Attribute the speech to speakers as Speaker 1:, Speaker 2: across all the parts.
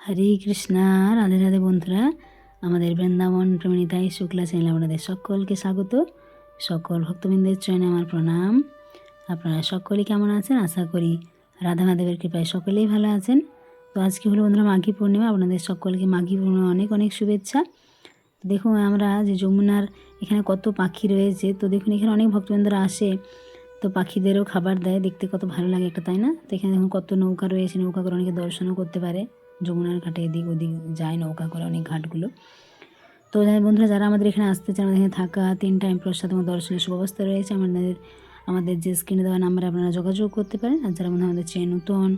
Speaker 1: হরে কৃষ্ণা। রাধে রাধে বন্ধুরা, আমাদের বৃন্দাবন প্রেমিতাই শুক্লা চ্যানেলে আপনাদের সকলকে স্বাগত। সকল ভক্তবৃন্দের চরণে আমার প্রণাম। আপনারা সকলেই কেমন আছেন? আশা করি রাধা মাধবের কৃপায় সকলেই ভালো আছেন। তো আজকে হলো বন্ধুরা মাঘী পূর্ণিমা। আপনাদের সকলকে মাঘী পূর্ণিমা অনেক অনেক শুভেচ্ছা। দেখুন আমরা যে যমুনার এখানে কত পাখি রয়েছে, তো দেখুন এখানে অনেক ভক্তবৃন্দরা আসে, তো পাখিদেরও খাবার দেয়, দেখতে কত ভালো লাগে একটা, তাই না? তো এখানে দেখুন কত নৌকা রয়েছে, নৌকা করে অনেকে দর্শনও করতে পারে। যমুনার ঘাটে এদিক ওদিক যায় নৌকা করে অনেক ঘাটগুলো। তো বন্ধুরা যারা আমাদের এখানে আসতে চান, আমাদের এখানে থাকা 3 টাইম প্রসাদ এবং দর্শনের সুব্যবস্থা রয়েছে। আমাদের যে স্ক্রিনে দেওয়া নাম্বারে আপনারা যোগাযোগ করতে পারেন। আর যারা বন্ধু আমাদের চ্যানেল নতুন,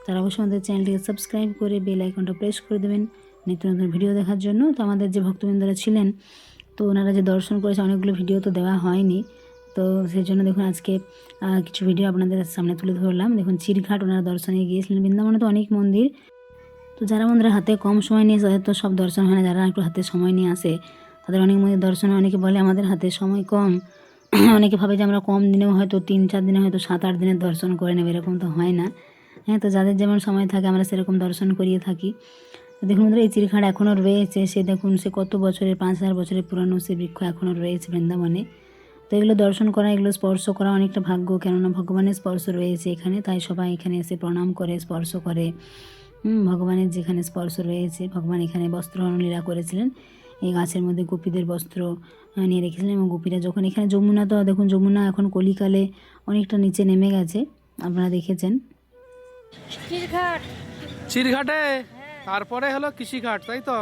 Speaker 1: তারা অবশ্যই আমাদের চ্যানেলটিকে সাবস্ক্রাইব করে বেল আইকনটা প্রেস করে দেবেন নিত্য নতুন ভিডিও দেখার জন্য। তো আমাদের যে ভক্তবৃন্দরা ছিলেন, তো ওনারা যে দর্শন করেছে, অনেকগুলো ভিডিও তো দেওয়া হয়নি, তো সেই জন্য দেখুন আজকে কিছু ভিডিও আপনাদের সামনে তুলে ধরলাম। দেখুন চিরঘাট ওনারা দর্শনে গিয়েছিলেন। বৃন্দাবনে তো অনেক মন্দির, তো যারা বন্ধুরা হাতে কম সময় নিয়ে আসে তাদের তো সব দর্শন হয় না। যারা একটু হাতে সময় নিয়ে আসে তাদের অনেক মন্দির দর্শন হয়। অনেকে বলে আমাদের হাতে সময় কম, অনেকে ভাবে যে আমরা কম দিনেও হয়তো 3-4 দিনে হয়তো 7-8 দিনের দর্শন করে নেবে, এরকম তো হয় না। হ্যাঁ, তো যাদের যেমন সময় থাকে আমরা সেরকম দর্শন করিয়ে থাকি। তো দেখুন বন্ধুরা এই চিরঘাট এখনও রয়েছে। সে দেখুন সে কত বছরের, 5000 বছরের পুরানো সে বৃক্ষ এখনও রয়েছে বৃন্দাবনে। তো এগুলো দর্শন করা, এগুলো স্পর্শ করা অনেকটা ভাগ্য, কেননা ভগবানের স্পর্শ রয়েছে এখানে, তাই সবাই এখানে এসে প্রণাম করে, স্পর্শ করে। ভগবানের যেখানে স্পর্শ রয়েছে, ভগবান এখানে বস্ত্রহরণ লীলা করেছিলেন। এই গাছের মধ্যে গোপীদের বস্ত্র নিয়ে রেখেছিলেন, এবং গোপীরা যখন এখানে যমুনা, তো দেখুন যমুনা এখন কলিকালে অনেকটা নিচে নেমে গেছে, আপনারা দেখেছেন।
Speaker 2: চিরঘাটে তারপরে হলো কৃষিঘাট, তাই তো?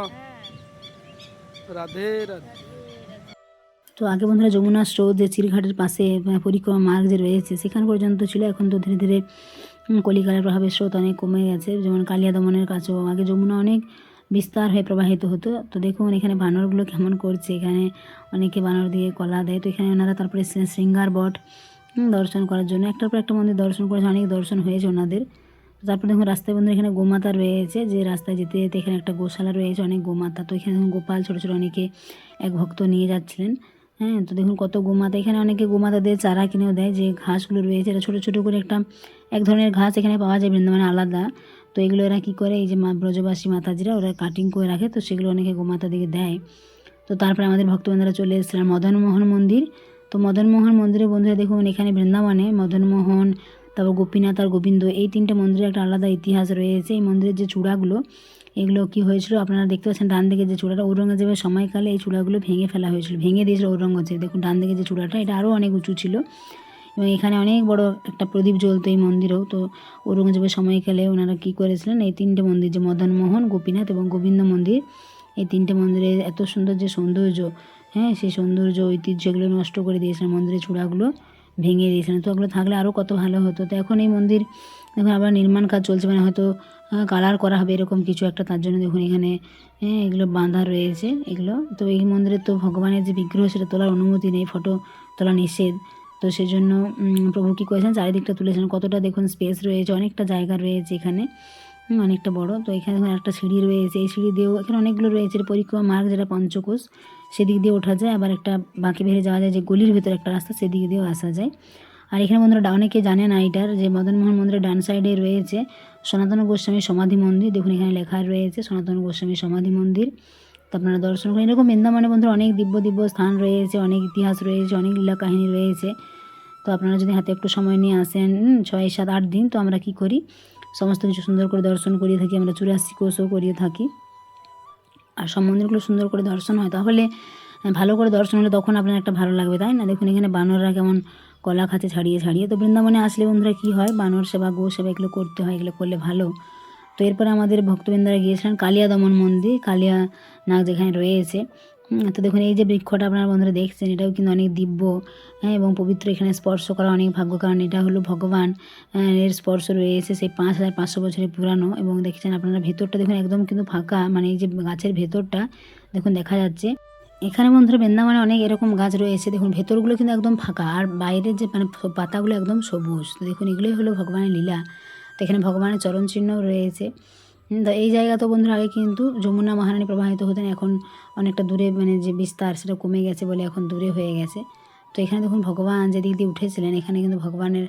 Speaker 2: রাধে রাধে।
Speaker 1: তো আগে বন্ধুরা যমুনা স্রোত যে চিরঘাটের পাশে পরিক্রমা মার্গ যে রয়েছে সেখান পর্যন্ত ছিল। এখন তো ধীরে ধীরে কলিকালের প্রভাবের স্রোত অনেক কমে গেছে। যেমন কালিয়া দমনের কাছেও আগে যমুনা অনেক বিস্তার হয়ে প্রবাহিত হতো। তো দেখুন এখানে বানরগুলো কেমন করছে, এখানে অনেকে বানর দিয়ে কলা দেয়। তো এখানে ওনারা তারপরে শৃঙ্গার বট দর্শন করার জন্য একটার পর একটা মন্দির দর্শন করেছে, অনেক দর্শন হয়েছে ওনাদের। তারপর দেখুন রাস্তায় বন্ধু এখানে গোমাতা রয়েছে, যে রাস্তায় যেতে যেতে এখানে একটা গোশালা রয়েছে, অনেক গোমাতা। তো এখানে দেখুন গোপাল ছোটো ছোটো অনেকে এক ভক্ত নিয়ে যাচ্ছিলেন। হ্যাঁ, তো দেখুন কত গোমাতা, এখানে অনেকে গোমাতাদের চারা কিনেও দেয়। যে ঘাসগুলো রয়েছে এটা ছোটো ছোটো করে এক ধরনের ঘাস এখানে পাওয়া যায় বৃন্দাবনে আলাদা। তো এগুলো এরা কী করে, এই যে ব্রজবাসী মাতাজিরা ওরা কাটিং করে রাখে, তো সেগুলো অনেকে গোমাতাদিকে দেয়। তো তারপরে আমাদের ভক্তবৃন্দরা চলে এসেছিলেন মদনমোহন মন্দির। তো মদনমোহন মন্দিরে বন্ধুরা দেখুন এখানে বৃন্দাবনে মদনমোহন, তারপর গোপীনাথ আর গোবিন্দ, এই 3টে মন্দিরের একটা আলাদা ইতিহাস রয়েছে। এই মন্দিরের যে চূড়াগুলো, এগুলো কি হয়েছিল আপনারা দেখতে পাচ্ছেন ডান দিকে যে চূড়াটা, ঔরঙ্গজেবের সময়কালে এই চূড়াগুলো ভেঙে ফেলা হয়েছিল, ভেঙে দিয়েছিল ঔরঙ্গজেব। দেখুন ডান দিকে যে চূড়াটা, এটা আরও অনেক উঁচু ছিল, এবং এখানে অনেক বড় একটা প্রদীপ জ্বলতো এই মন্দিরেও। তো ঔরঙ্গজেবের সময়কালে ওনারা কী করেছিলেন, এই 3টে মন্দির যে মদনমোহন, গোপীনাথ এবং গোবিন্দ মন্দির, এই 3টে মন্দিরে এত সুন্দর যে সৌন্দর্য, হ্যাঁ সেই সৌন্দর্য ঐতিহ্য এগুলো নষ্ট করে দিয়েছিলেন, মন্দিরের চূড়াগুলো ভেঙে দিয়েছিলেন। তো ওগুলো থাকলে আরও কত ভালো হতো। তো এখন এই মন্দির দেখুন আবার নির্মাণ কাজ চলছে, মানে হয়তো কালার করা হবে এরকম কিছু একটা, তার জন্য দেখুন এখানে এগুলো বাঁধা রয়েছে এগুলো। তো এই মন্দিরে তো ভগবানের যে বিগ্রহ সেটা তোলার অনুমতি নেই, ফটো তোলা নিষেধ। তো সেই জন্য প্রভু কী করেছেন, চারিদিকটা তুলেছেন। কতটা দেখুন স্পেস রয়েছে, অনেকটা জায়গা রয়েছে এখানে, অনেকটা বড়। তো এখানে দেখুন একটা সিঁড়ি রয়েছে, এই সিঁড়ি দিয়েও এখানে অনেকগুলো রয়েছে। পরিক্রমা মার্গ যেটা পঞ্চকোষ, সেদিক দিয়ে ওঠা যায়। আবার একটা বাঁকে বেড়ে যাওয়া যায়, যে গলির ভেতরে একটা রাস্তা, সেদিক দিয়েও আসা যায়। আর এখানে বন্ধুরা অনেকে জানেন না এইটার, যে মদনমোহন মন্দিরের ডান সাইডে রয়েছে সনাতন গোস্বামী সমাধি মন্দির। দেখুন এখানে লেখা রয়েছে সনাতন গোস্বামী সমাধি মন্দির। তো আপনারা দর্শন করেন। এরকম বৃন্দাবনে বন্ধুরা অনেক দিব্য দিব্য স্থান রয়েছে, অনেক ইতিহাস রয়েছে, অনেক লীলা কাহিনী রয়েছে। তো আপনারা যদি হাতে একটু সময় নিয়ে আসেন 6-7-8 দিন, তো আমরা কী করি, সমস্ত কিছু সুন্দর করে দর্শন করিয়ে থাকি। আমরা 84 কোষও করিয়ে থাকি। আর সব মন্দিরগুলো সুন্দর করে দর্শন হয়, তাহলে ভালো করে দর্শন হলে তখন আপনার একটা ভালো লাগবে, তাই না? দেখুন এখানে বানররা কেমন কলা খাচ্ছে ছাড়িয়ে ছাড়িয়ে। তো বৃন্দাবনে আসলে বন্ধুরা কী হয়, বানর সেবা, গো সেবা এগুলো করতে হয়, এগুলো করলে ভালো। তো এরপরে আমাদের ভক্তবৃন্দরা গিয়েছিলেন কালিয়া দমন মন্দির, কালিয়া নাগ যেখানে রয়েছে। তো দেখুন এই যে বৃক্ষটা আপনারা বন্ধুরা দেখছেন, এটাও কিন্তু অনেক দিব্য, হ্যাঁ, এবং পবিত্র। এখানে স্পর্শ করা অনেক ভাগ্য, কারণ এটা হলো ভগবান এর স্পর্শ রয়েছে, সেই 5500 বছরের পুরানো। এবং দেখছেন আপনারা ভেতরটা দেখুন একদম কিন্তু ফাঁকা, মানে এই যে গাছের ভেতরটা দেখুন দেখা যাচ্ছে। এখানে বন্ধুরা বৃন্দাবনে অনেক এরকম গাছ রয়েছে, দেখুন ভেতরগুলো কিন্তু একদম ফাঁকা, আর বাইরের যে মানে পাতাগুলো একদম সবুজ। তো দেখুন এগুলোই হলো ভগবানের লীলা। তো এখানে ভগবানের চরণ চিহ্নও রয়েছে। তো এই জায়গা তো বন্ধুরা আগে কিন্তু যমুনা মহারানী প্রবাহিত হতেন, এখন অনেকটা দূরে, মানে যে বিস্তার সেটা কমে গেছে বলে এখন দূরে হয়ে গেছে। তো এখানে দেখুন ভগবান যেদিক দিয়ে উঠেছিলেন, এখানে কিন্তু ভগবানের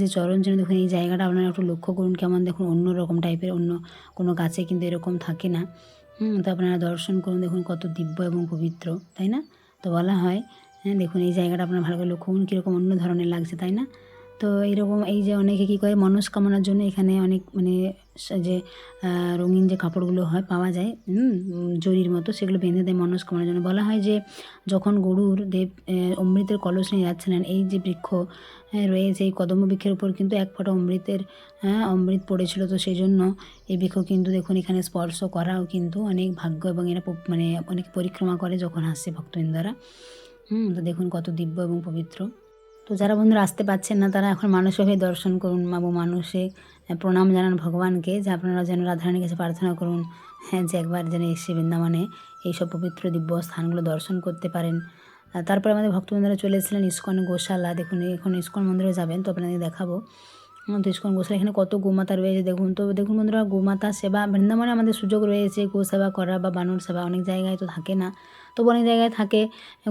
Speaker 1: যে চরণ চিহ্ন দেখুন, এই জায়গাটা আপনারা একটু লক্ষ্য করুন কেমন দেখুন অন্য রকম টাইপের, অন্য কোনো গাছে কিন্তু এরকম থাকে না। তো আপনারা দর্শন করুন, দেখুন কত দিব্য এবং পবিত্র, তাই না? তো বলা হয় দেখুন এই জায়গাটা আপনারা ভালো করে লক্ষ্য করুন কীরকম অন্য ধরনের লাগছে, তাই না? তো এইরকম এই যে অনেকে কী করে মনস্কামনার জন্য এখানে অনেক মানে যে রঙিন যে কাপড়গুলো হয় পাওয়া যায় জরির মতো, সেগুলো বেঁধে দেয় মনস্কামনার জন্য। বলা হয় যে যখন গরুর দেব অমৃতের কলস নিয়ে যাচ্ছিলেন, এই যে বৃক্ষ রয়েছে, এই কদম্ব বৃক্ষের উপর কিন্তু এক ফোঁটা অমৃত পড়েছিল। তো সেই জন্য এই বৃক্ষ কিন্তু দেখুন এখানে স্পর্শ করাও কিন্তু অনেক ভাগ্য, এবং এরা মানে অনেক পরিক্রমা করে যখন আসছে ভক্তবৃন্দরা। তো দেখুন কত দিব্য এবং পবিত্র। তো যারা বন্ধুরা আসতে পারছেন না, তারা এখন মানসিকভাবে দর্শন করুন এবং মানসিক প্রণাম জানান ভগবানকে, যে আপনারা যেন রাধারানীর কাছে প্রার্থনা করুন যে একবার যেন এসে বৃন্দাবনে এইসব পবিত্র দিব্য স্থানগুলো দর্শন করতে পারেন। তারপরে আমাদের ভক্তবৃন্দরা চলে এসেছিলেন ইস্কন গোশালা। দেখুন এখন ইস্কন মন্দিরে যাবেন, তো আপনাদের দেখাবো। তো ইস্কন গোশালা, এখানে কত গোমাতা রয়েছে দেখুন। তো দেখুন বন্ধুরা, গোমাতা সেবা বৃন্দাবনে আমাদের সুযোগ রয়েছে গো সেবা করা বা বানর সেবা, অনেক জায়গায় তো থাকে না, তবু অনেক জায়গায় থাকে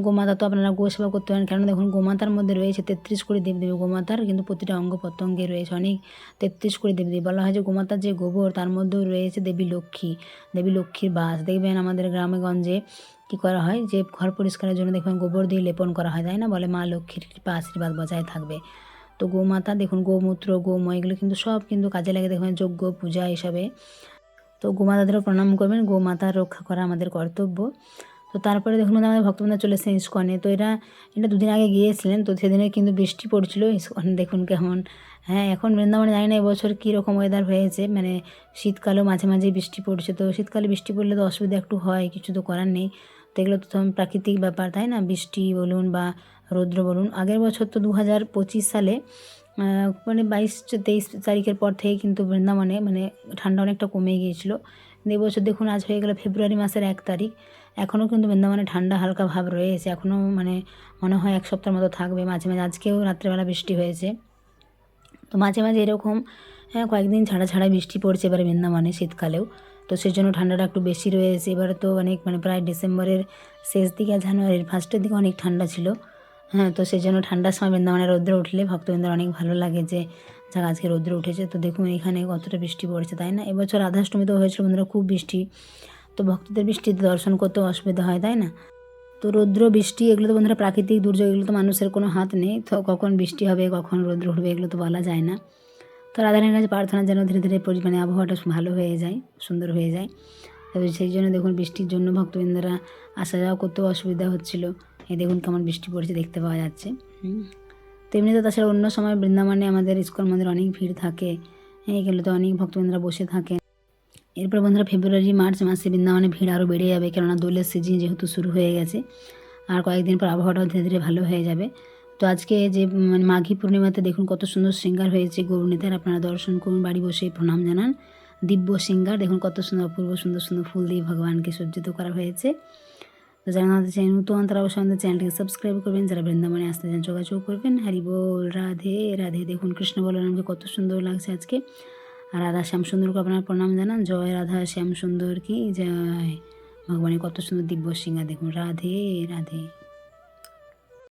Speaker 1: গোমাতা। তো আপনারা গো সেবা করতে পারেন, কারণ দেখুন গোমাতার মধ্যে রয়েছে 33 কোটি দেবদেবী। গোমাতার কিন্তু প্রতিটা অঙ্গ প্রত্যঙ্গে রয়েছে অনেক 33 কোটি দেবদেবী। বলা হয় যে গোমাতার যে গোবর, তার মধ্যেও রয়েছে দেবী লক্ষ্মী, দেবী লক্ষ্মীর বাস। দেখবেন আমাদের গ্রামে গঞ্জে কী করা হয়, যে ঘর পরিষ্কারের জন্য দেখবেন গোবর দিয়ে লেপন করা হয়, তাই না? বলে মা লক্ষ্মীর কৃপা আশীর্বাদ বজায় থাকবে। তো গোমাতা দেখুন, গোমূত্র গোময় এগুলো কিন্তু সব কিন্তু কাজে লাগে, দেখবেন যজ্ঞ পূজা এসবে। তো গোমাতাদেরও প্রণাম করবেন, গোমাতা রক্ষা করা আমাদের কর্তব্য। তো তারপরে দেখুন আমাদের ভক্তবৃন্দরা চলে এসেছেন ইস্কনে। তো এটা দুদিন আগে গিয়েছিলেন, তো সেদিনে কিন্তু বৃষ্টি পড়ছিল। ইস্কন দেখুন কেমন, এখন বৃন্দাবনে জানি না এবছর কীরকম ওয়েদার হয়েছে, মানে শীতকালেও মাঝে মাঝেই বৃষ্টি পড়ছে। তো শীতকালে বৃষ্টি পড়লে তো অসুবিধা একটু হয়, কিছু তো করার নেই। তো এগুলো তো প্রাকৃতিক ব্যাপার, তাই না? বৃষ্টি বলুন বা রৌদ্র বলুন। আগের বছর তো 2025 সালে মানে 22-23 তারিখের পর থেকে কিন্তু বৃন্দাবনে মানে ঠান্ডা অনেকটা কমে গিয়েছিল। কিন্তু এবছর দেখুন আজ হয়ে গেল ফেব্রুয়ারি মাসের 1 তারিখ, এখনও কিন্তু বৃন্দাবনে ঠান্ডা হালকা ভাব রয়েছে। এখনও মানে মনে হয় 1 সপ্তাহের মতো থাকবে। মাঝে মাঝে আজকেও রাত্রেবেলা বৃষ্টি হয়েছে। তো মাঝে মাঝে এরকম কয়েকদিন ছাড়া ছাড়াই বৃষ্টি পড়ছে এবারে বৃন্দাবনে শীতকালেও। তো সেজন্য ঠান্ডাটা একটু বেশি রয়েছে এবারে। তো অনেক মানে প্রায় ডিসেম্বরের শেষ দিকে আর জানুয়ারির ফার্স্টের দিকে অনেক ঠান্ডা ছিল। তো সেই জন্য ঠান্ডার সময় বৃন্দাবনে রৌদ্র উঠলে ভক্তবৃন্দের অনেক ভালো লাগে যে যাক আজকে রৌদ্র উঠেছে। তো দেখুন এখানে কতটা বৃষ্টি পড়েছে, তাই না? এবছর রাধাষ্টমীতেও হয়েছিল বন্ধুরা খুব বৃষ্টি। তো ভক্তদের বৃষ্টিতে দর্শন করতেও অসুবিধা হয়, তাই না? তো রৌদ্র বৃষ্টি এগুলো তো বন্ধুরা প্রাকৃতিক দুর্যোগ, এগুলো তো মানুষের কোনো হাত নেই। তো কখন বৃষ্টি হবে কখন রৌদ্র উঠবে এগুলো তো বলা যায় না। তো রাধারানীর কাছে প্রার্থনা যেন ধীরে ধীরে মানে আবহাওয়াটা ভালো হয়ে যায়, সুন্দর হয়ে যায়। তো সেই জন্য দেখুন বৃষ্টির জন্য ভক্তবৃন্দরা আসা যাওয়া করতেও অসুবিধা হচ্ছিলো। এই দেখুন কেমন বৃষ্টি পড়ছে দেখতে পাওয়া যাচ্ছে। তো এমনিতে তাছাড়া অন্য সময় বৃন্দাবনে আমাদের ইস্কন মন্দিরে অনেক ভিড় থাকে, এগুলোতে অনেক ভক্তবৃন্দরা বসে থাকেন। এরপর বন্ধুরা ফেব্রুয়ারি মার্চ মাসে বৃন্দাবনে ভিড় আরও বেড়ে যাবে, কেননা দোলের সিজন যেহেতু শুরু হয়ে গেছে। আর কয়েকদিন পর আবহাওয়াটাও ধীরে ধীরে ভালো হয়ে যাবে। তো আজকে যে মানে মাঘী পূর্ণিমাতে দেখুন কত সুন্দর শৃঙ্গার হয়েছে গৌরনীতার, আপনারা দর্শন করুন, বাড়ি বসে প্রণাম জানান। দিব্য শৃঙ্গার দেখুন কত সুন্দর, অপূর্ব সুন্দর সুন্দর ফুল দিয়ে ভগবানকে সজ্জিত করা হয়েছে। তো যারা আমাদের চ্যানেল নতুন তারা অবশ্যই আমাদের চ্যানেলটিকে সাবস্ক্রাইব করবেন, যারা বৃন্দাবনে আসতে চান যোগাযোগ করবেন। হরি বল, রাধে রাধে। দেখুন কৃষ্ণ বলরামকে কত সুন্দর লাগছে আজকে। আর রাধা শ্যাম সুন্দরকে আপনারা প্রণাম জানান। জয় রাধা শ্যাম সুন্দর কি জয়। ভগবানের কত সুন্দর দিব্য শৃঙ্গার দেখুন। রাধে রাধে।